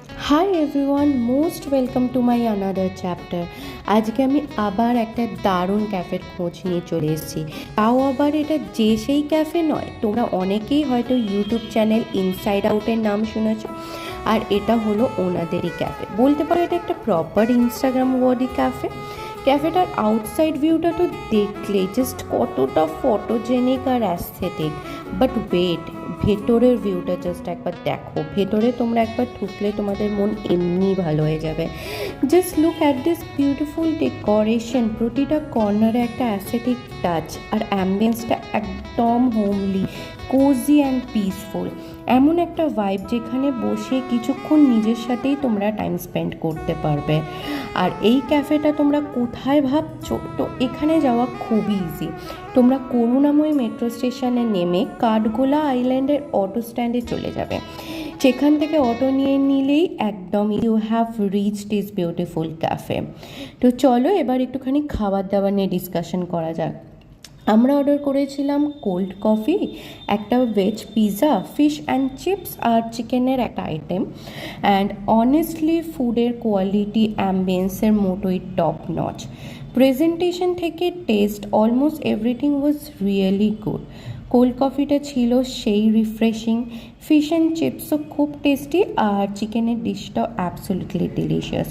Hi everyone, most welcome to my another chapter. আজকে আমি আবার একটা দারুণ ক্যাফের খোঁজ নিয়ে চলে এসেছি। তাও আবার এটা যে সেই ক্যাফে নয়, তোমরা অনেকেই হয়তো ইউটিউব চ্যানেল ইনসাইড আউটের নাম শুনেছ, আর এটা হলো ওনাদেরই ক্যাফে। বলতে পারো এটা একটা প্রপার ইনস্টাগ্রাম ওয়ার্দি ক্যাফে। ক্যাফেটার আউটসাইড ভিউটা তো দেখলে জাস্ট কতটা ফটোজেনিক আর অ্যাস্থেটিক, বাট ওয়েট, ভেতরের ভিউটা জাস্ট একবার দেখো। ভেতরে তোমরা একবার ঢুকলে তোমাদের মন এমনি ভালো হয়ে যাবে। Just look at this beautiful decoration, প্রতিটা কর্নারে একটা অ্যাস্থেটিক টাচ, আর অ্যাম্বিয়েন্সটা একদম হোমলি, কোজি অ্যান্ড পিসফুল। এমন একটা ভাইব যেখানে বসে কিছুক্ষণ নিজের সাথেই তোমরা টাইম স্পেন্ড করতে পারবে। আর এই ক্যাফেটা তোমরা কোথায় ভাবছো? তো এখানে যাওয়া খুবই ইজি। তোমরা করুণাময়ী মেট্রো স্টেশনে নেমে কাঠগোলা আইল্যান্ডের অটো স্ট্যান্ডে চলে যাবে। সেখান থেকে অটো নিয়ে নিলেই একদম you have reached this beautiful cafe. তো চলো এবার একটুখানি খাবার দাবার নিয়ে ডিসকাশন করা যাক। আমরা অর্ডার করেছিলাম কোল্ড কফি, একটা veg pizza, fish and chips আর চিকেনের একটা আইটেম। অ্যান্ড অনেস্টলি ফুডের কোয়ালিটি, অ্যাম্বিয়েন্সের মোটোই টপ নচ। প্রেজেন্টেশন থেকে taste, almost everything was really good. Cold কফিটা ছিল সেই রিফ্রেশিং, ফিশ অ্যান্ড চিপসও খুব টেস্টি, আর চিকেনের ডিশটাও অ্যাবসলিউটলি ডিলিশিয়াস।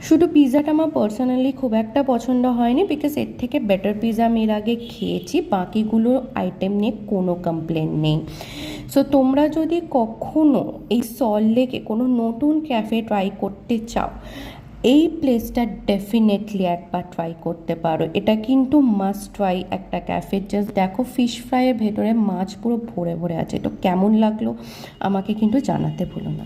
শুধু পিৎজাটা আমার পার্সোনালি খুব একটা পছন্দ হয়নি, বিকজ এর থেকে বেটার পিৎজা আমি এর আগে খেয়েছি। বাকিগুলো আইটেম নিয়ে কোনো কমপ্লেন নেই। সো তোমরা যদি কখনো এই সল্ট লেকে কোনো নতুন ক্যাফে ট্রাই করতে চাও, এই প্লেসটা ডেফিনেটলি একবার ট্রাই করতে পারো। এটা কিন্তু মাস্ট ট্রাই একটা ক্যাফে। জাস্ট দেখো, ফিশ ফ্রাইয়ের ভেতরে মাছ পুরো ভরে ভরে আছে। তো কেমন লাগলো আমাকে কিন্তু জানাতে ভুলো না।